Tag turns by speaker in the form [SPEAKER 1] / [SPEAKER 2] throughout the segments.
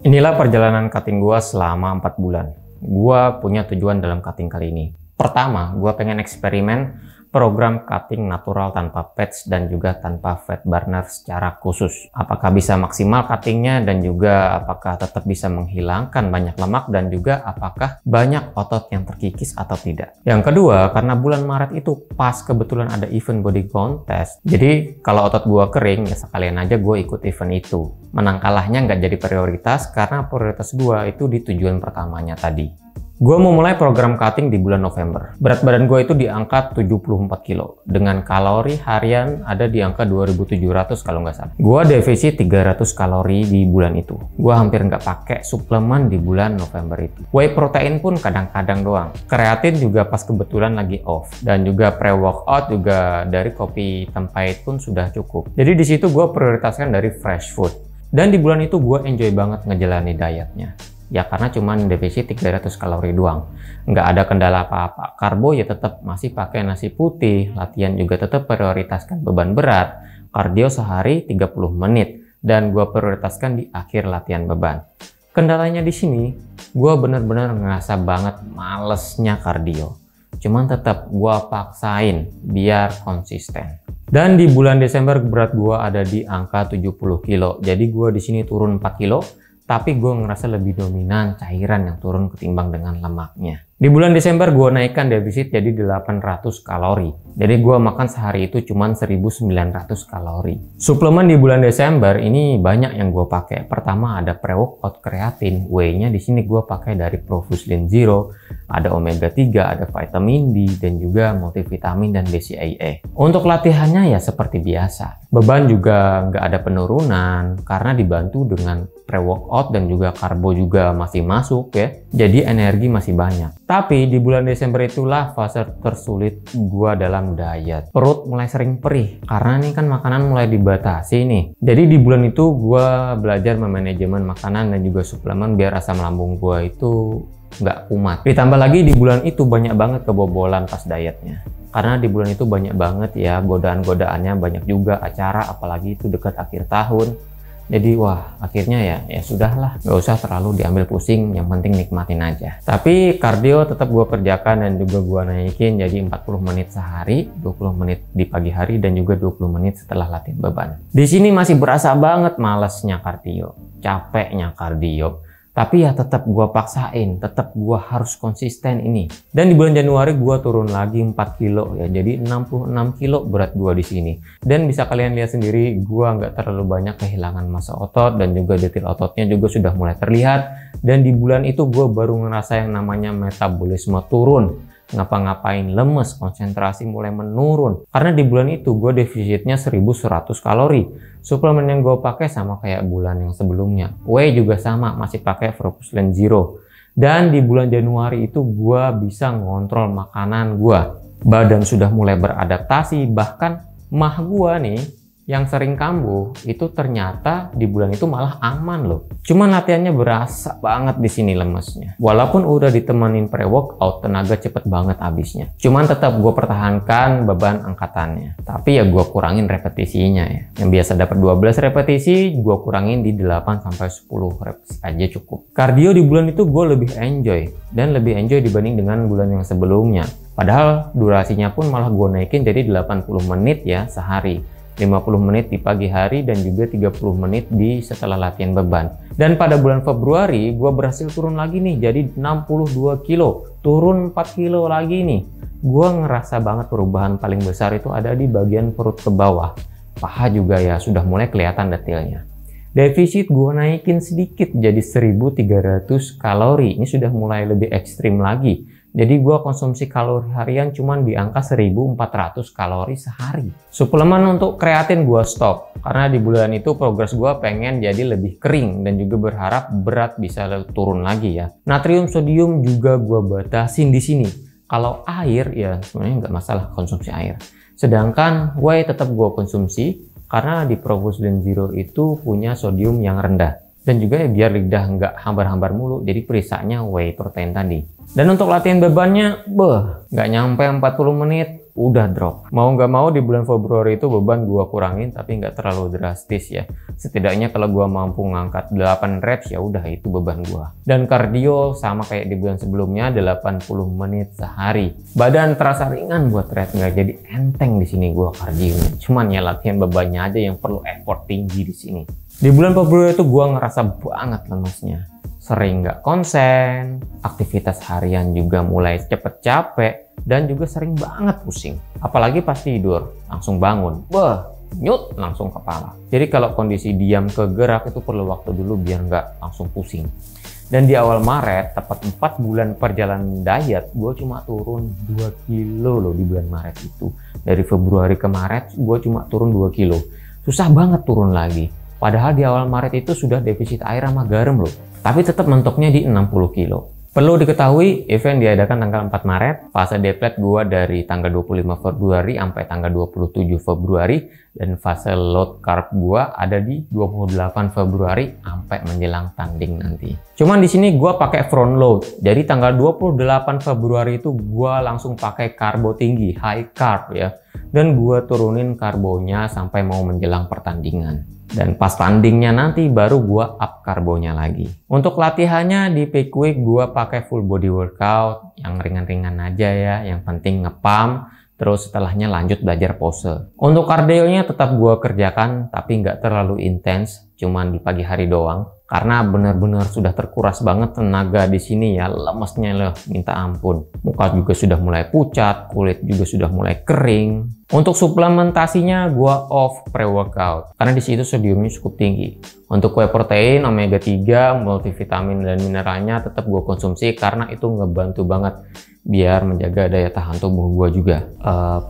[SPEAKER 1] Inilah perjalanan cutting gua selama 4 bulan. Gua punya tujuan dalam cutting kali ini. Pertama, gua pengen eksperimen program cutting natural tanpa patch dan juga tanpa fat burner secara khusus. Apakah bisa maksimal cuttingnya dan juga apakah tetap bisa menghilangkan banyak lemak dan juga apakah banyak otot yang terkikis atau tidak. Yang kedua, karena bulan Maret itu pas kebetulan ada event body contest. Jadi kalau otot gua kering ya sekalian aja gua ikut event itu. Menang kalahnya nggak jadi prioritas karena prioritas gua itu di tujuan pertamanya tadi. Gue mau mulai program cutting di bulan November. Berat badan gue itu di angka 74 kilo. Dengan kalori harian ada di angka 2700 kalau nggak salah. Gue defisit 300 kalori di bulan itu. Gue hampir nggak pakai suplemen di bulan November itu. Whey protein pun kadang-kadang doang. Kreatin juga pas kebetulan lagi off. Dan juga pre-workout juga dari kopi tempait pun sudah cukup. Jadi di situ gue prioritaskan dari fresh food. Dan di bulan itu gue enjoy banget ngejalani dietnya. Ya karena cuman defisit 300 kalori doang. Nggak ada kendala apa-apa. Karbo ya tetap masih pakai nasi putih. Latihan juga tetap prioritaskan beban berat. Kardio sehari 30 menit. Dan gue prioritaskan di akhir latihan beban. Kendalanya di sini, gue bener-bener ngerasa banget malesnya kardio. Cuman tetap gue paksain biar konsisten. Dan di bulan Desember berat gue ada di angka 70 kilo. Jadi gue di sini turun 4 kilo. Tapi gue ngerasa lebih dominan cairan yang turun ketimbang dengan lemaknya. Di bulan Desember gue naikkan defisit jadi 800 kalori. Jadi gue makan sehari itu cuma 1900 kalori. Suplemen di bulan Desember ini banyak yang gue pakai. Pertama ada pre-workout kreatin. Whey-nya di sini gue pakai dari Profuslim Zero. Ada omega 3, ada vitamin D, dan juga multivitamin dan BCAA. Untuk latihannya ya seperti biasa. Beban juga nggak ada penurunan karena dibantu dengan pre-workout dan juga karbo juga masih masuk ya. Jadi energi masih banyak. Tapi di bulan Desember itulah fase tersulit gua dalam diet. Perut mulai sering perih karena nih kan makanan mulai dibatasi nih. Jadi di bulan itu gua belajar memanajemen makanan dan juga suplemen biar asam lambung gua itu nggak kumat. Ditambah lagi di bulan itu banyak banget kebobolan pas dietnya. Karena di bulan itu banyak banget ya godaan-godaannya, banyak juga acara apalagi itu dekat akhir tahun. Jadi wah akhirnya ya sudahlah, nggak usah terlalu diambil pusing, yang penting nikmatin aja. Tapi kardio tetap gue kerjakan dan juga gue naikin jadi 40 menit sehari, 20 menit di pagi hari dan juga 20 menit setelah latihan beban. Di sini masih berasa banget malesnya kardio, capeknya kardio. Tapi ya tetap gue paksain, tetap gue harus konsisten ini. Dan di bulan Januari gue turun lagi 4 kilo ya, jadi 66 kilo berat gue di sini. Dan bisa kalian lihat sendiri, gue nggak terlalu banyak kehilangan massa otot dan juga detail ototnya juga sudah mulai terlihat. Dan di bulan itu gue baru ngerasa yang namanya metabolisme turun. Ngapa-ngapain lemes, konsentrasi mulai menurun. Karena di bulan itu gue defisitnya 1100 kalori. Suplemen yang gue pakai sama kayak bulan yang sebelumnya. Whey juga sama, masih pakai Profuslim Zero. Dan di bulan Januari itu gue bisa ngontrol makanan gue. Badan sudah mulai beradaptasi, bahkan mah gue nih yang sering kambuh itu ternyata di bulan itu malah aman loh. Cuman latihannya berasa banget di sini lemesnya. Walaupun udah ditemenin pre-workout, tenaga cepet banget habisnya. Cuman tetap gue pertahankan beban angkatannya. Tapi ya gue kurangin repetisinya ya. Yang biasa dapat 12 repetisi, gue kurangin di 8-10 reps aja cukup. Kardio di bulan itu gue lebih enjoy. Dan lebih enjoy dibanding dengan bulan yang sebelumnya. Padahal durasinya pun malah gue naikin jadi 80 menit ya sehari. 50 menit di pagi hari dan juga 30 menit di setelah latihan beban. Dan pada bulan Februari gue berhasil turun lagi nih jadi 62 kilo, turun 4 kilo lagi nih. Gue ngerasa banget perubahan paling besar itu ada di bagian perut ke bawah. Paha juga ya sudah mulai kelihatan detailnya. Defisit gue naikin sedikit jadi 1300 kalori. Ini sudah mulai lebih ekstrim lagi. Jadi gue konsumsi kalori harian cuman di angka 1400 kalori sehari. Suplemen untuk kreatin gue stop. Karena di bulan itu progres gue pengen jadi lebih kering dan juga berharap berat bisa turun lagi ya. Natrium, sodium juga gue batasin di sini. Kalau air ya sebenarnya nggak masalah konsumsi air. Sedangkan whey tetap gue konsumsi karena di Profuslim Zero itu punya sodium yang rendah. Dan juga ya biar lidah nggak hambar-hambar mulu, jadi perisanya whey protein tadi. Dan untuk latihan bebannya, nggak nyampe 40 menit, udah drop. Mau nggak mau di bulan Februari itu beban gua kurangin, tapi nggak terlalu drastis ya. Setidaknya kalau gua mampu ngangkat 8 reps ya udah itu beban gua. Dan kardio sama kayak di bulan sebelumnya 80 menit sehari. Badan terasa ringan buat treadmill, jadi enteng di sini gua kardionya. Cuman ya latihan bebannya aja yang perlu effort tinggi di sini. Di bulan Februari itu gua ngerasa banget lemesnya. Sering nggak konsen, aktivitas harian juga mulai cepet capek, dan juga sering banget pusing. Apalagi pas tidur, langsung bangun, nyut langsung kepala. Jadi kalau kondisi diam ke gerak itu perlu waktu dulu biar nggak langsung pusing. Dan di awal Maret, tepat 4 bulan perjalanan diet, gue cuma turun 2 kilo loh di bulan Maret itu. Dari Februari ke Maret, gue cuma turun 2 kilo. Susah banget turun lagi. Padahal di awal Maret itu sudah defisit air sama garam loh. Tapi tetap mentoknya di 60 kilo. Perlu diketahui, event diadakan tanggal 4 Maret, fase deplet gua dari tanggal 25 Februari sampai tanggal 27 Februari, dan fase load carb gua ada di 28 Februari sampai menjelang tanding nanti. Cuman di sini gua pakai front load. Jadi tanggal 28 Februari itu gua langsung pakai karbo tinggi, high carb ya. Dan gua turunin karbonya sampai mau menjelang pertandingan. Dan pas tandingnya nanti baru gua up karbonya lagi. Untuk latihannya di Peak Week gua pakai full body workout yang ringan-ringan aja ya, yang penting nge-pump, terus setelahnya lanjut belajar pose. Untuk kardionya tetap gua kerjakan tapi nggak terlalu intens, cuman di pagi hari doang. Karena benar-benar sudah terkuras banget tenaga di sini ya, lemesnya loh minta ampun. Muka juga sudah mulai pucat, kulit juga sudah mulai kering. Untuk suplementasinya gua off pre-workout karena di situ sodiumnya cukup tinggi. Untuk whey protein, omega 3, multivitamin dan mineralnya tetap gua konsumsi karena itu ngebantu banget biar menjaga daya tahan tubuh gua juga.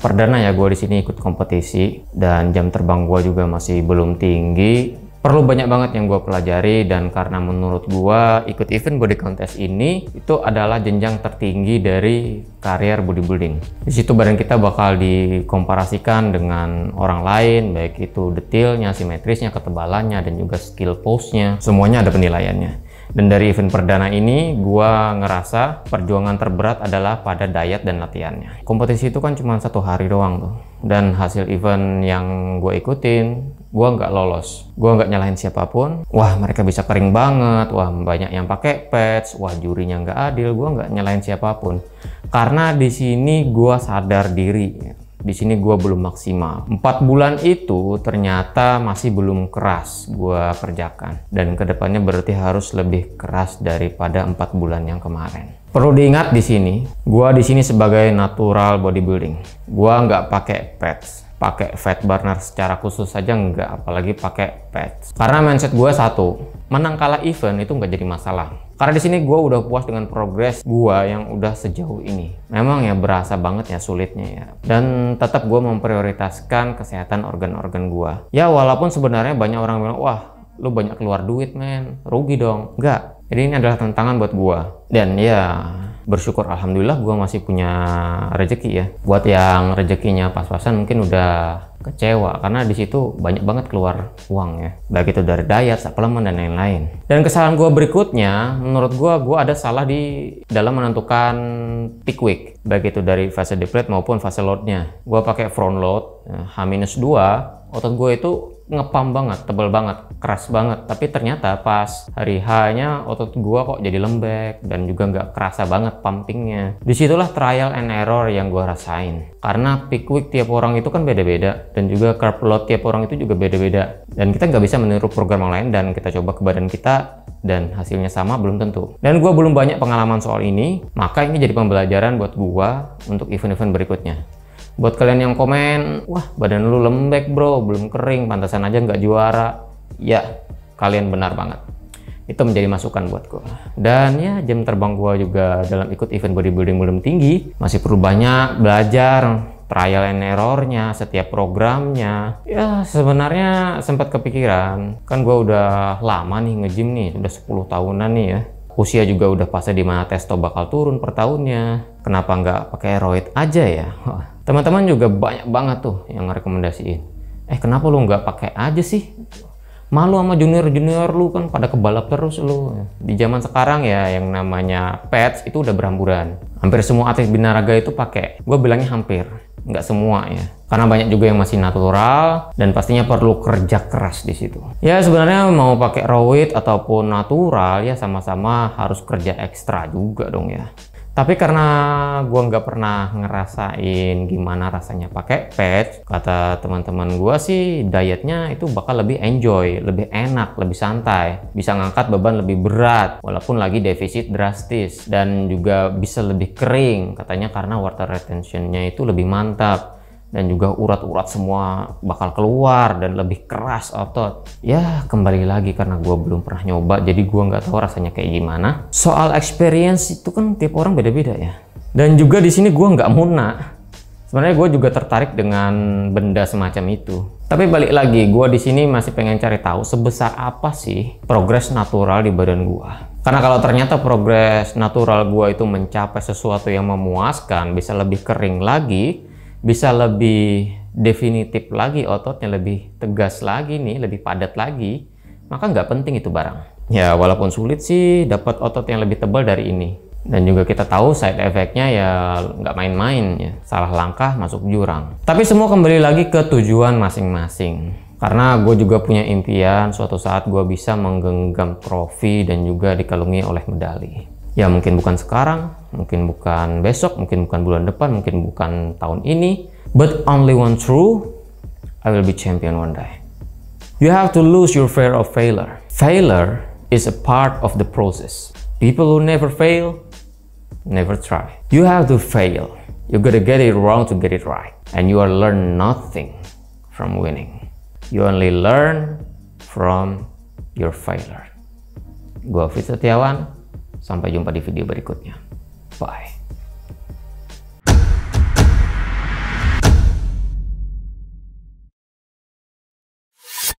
[SPEAKER 1] Perdana ya gua di sini ikut kompetisi dan jam terbang gua juga masih belum tinggi. Perlu banyak banget yang gue pelajari, dan karena menurut gue ikut event body contest ini itu adalah jenjang tertinggi dari karier bodybuilding. Di situ badan kita bakal dikomparasikan dengan orang lain, baik itu detailnya, simetrisnya, ketebalannya, dan juga skill pose-nya. Semuanya ada penilaiannya. Dan dari event perdana ini, gue ngerasa perjuangan terberat adalah pada diet dan latihannya. Kompetisi itu kan cuma 1 hari doang tuh. Dan hasil event yang gue ikutin, gue nggak lolos. Gue nggak nyalahin siapapun. Wah, mereka bisa kering banget. Wah, banyak yang pakai patch. Wah, jurinya nggak adil. Gue nggak nyalahin siapapun. Karena di sini gue sadar diri. Di sini gue belum maksimal. 4 bulan itu ternyata masih belum keras gue kerjakan. Dan kedepannya berarti harus lebih keras daripada 4 bulan yang kemarin. Perlu diingat di sini, gue di sini sebagai natural bodybuilding. Gue nggak pakai pads. Pakai fat burner secara khusus saja nggak, apalagi pakai pads. Karena mindset gue satu, menang kalah event itu nggak jadi masalah. Karena di sini gue udah puas dengan progres gue yang udah sejauh ini. Memang ya berasa banget ya sulitnya ya. Dan tetap gue memprioritaskan kesehatan organ-organ gue. Ya walaupun sebenarnya banyak orang bilang, wah lu banyak keluar duit men, rugi dong. Enggak. Jadi ini adalah tantangan buat gue. Dan ya bersyukur alhamdulillah gue masih punya rezeki ya. Buat yang rezekinya pas-pasan mungkin udah kecewa karena di situ banyak banget keluar uang ya, baik itu dari diet, suplemen dan lain-lain. Dan kesalahan gue berikutnya, menurut gue ada salah di dalam menentukan peak week, baik itu dari fase deplet maupun fase loadnya. Gue pakai front load H-2, otot gue itu ngepam banget, tebel banget, keras banget. Tapi ternyata pas hari H-nya otot gua kok jadi lembek dan juga nggak kerasa banget pumpingnya. Disitulah trial and error yang gua rasain. Karena peak week tiap orang itu kan beda-beda, dan juga carb load tiap orang itu juga beda-beda. Dan kita nggak bisa meniru program yang lain dan kita coba ke badan kita dan hasilnya sama belum tentu. Dan gua belum banyak pengalaman soal ini, maka ini jadi pembelajaran buat gua untuk event-event berikutnya. Buat kalian yang komen, wah badan lu lembek bro, belum kering, pantasan aja nggak juara. Ya, kalian benar banget. Itu menjadi masukan buat gue. Dan ya jam terbang gue juga dalam ikut event bodybuilding belum tinggi. Masih perlu banyak belajar, trial and errornya, setiap programnya. Ya sebenarnya sempat kepikiran, kan gue udah lama nih nge-gym nih, udah 10 tahunan nih ya. Usia juga udah fase dimana testo bakal turun per tahunnya. Kenapa nggak pakai roid aja ya? Teman-teman juga banyak banget tuh yang rekomendasiin. Kenapa lu nggak pakai aja sih? Malu sama junior-junior lu kan pada kebalap terus lu. Di zaman sekarang ya yang namanya pets itu udah berhamburan. Hampir semua atlet binaraga itu pakai. Gue bilangnya hampir, nggak semua ya. Karena banyak juga yang masih natural dan pastinya perlu kerja keras di situ. Ya sebenarnya mau pakai raw weight ataupun natural ya sama-sama harus kerja ekstra juga dong ya. Tapi karena gue nggak pernah ngerasain gimana rasanya pakai patch, kata teman-teman gue sih dietnya itu bakal lebih enjoy, lebih enak, lebih santai, bisa ngangkat beban lebih berat walaupun lagi defisit drastis, dan juga bisa lebih kering katanya karena water retentionnya itu lebih mantap. Dan juga urat-urat semua bakal keluar dan lebih keras otot. Ya kembali lagi karena gue belum pernah nyoba, jadi gue nggak tahu rasanya kayak gimana. Soal experience itu kan tiap orang beda-beda ya. Dan juga di sini gue nggak muna. Sebenarnya gue juga tertarik dengan benda semacam itu. Tapi balik lagi, gue di sini masih pengen cari tahu sebesar apa sih progres natural di badan gue. Karena kalau ternyata progres natural gue itu mencapai sesuatu yang memuaskan, bisa lebih kering lagi, bisa lebih definitif lagi ototnya, lebih tegas lagi nih, lebih padat lagi, maka nggak penting itu barang. Ya walaupun sulit sih dapat otot yang lebih tebal dari ini. Dan juga kita tahu side effect-nya ya nggak main-main ya, salah langkah masuk jurang. Tapi semua kembali lagi ke tujuan masing-masing. Karena gue juga punya impian suatu saat gue bisa menggenggam trofi dan juga dikalungi oleh medali. Ya mungkin bukan sekarang, mungkin bukan besok, mungkin bukan bulan depan, mungkin bukan tahun ini. But only one true, I will be champion one day. You have to lose your fear of failure. Failure is a part of the process. People who never fail, never try. You have to fail. You gotta get it wrong to get it right. And you will learn nothing from winning. You only learn from your failure. Gua Fitz Setiawan. Sampai jumpa di video berikutnya. Bye.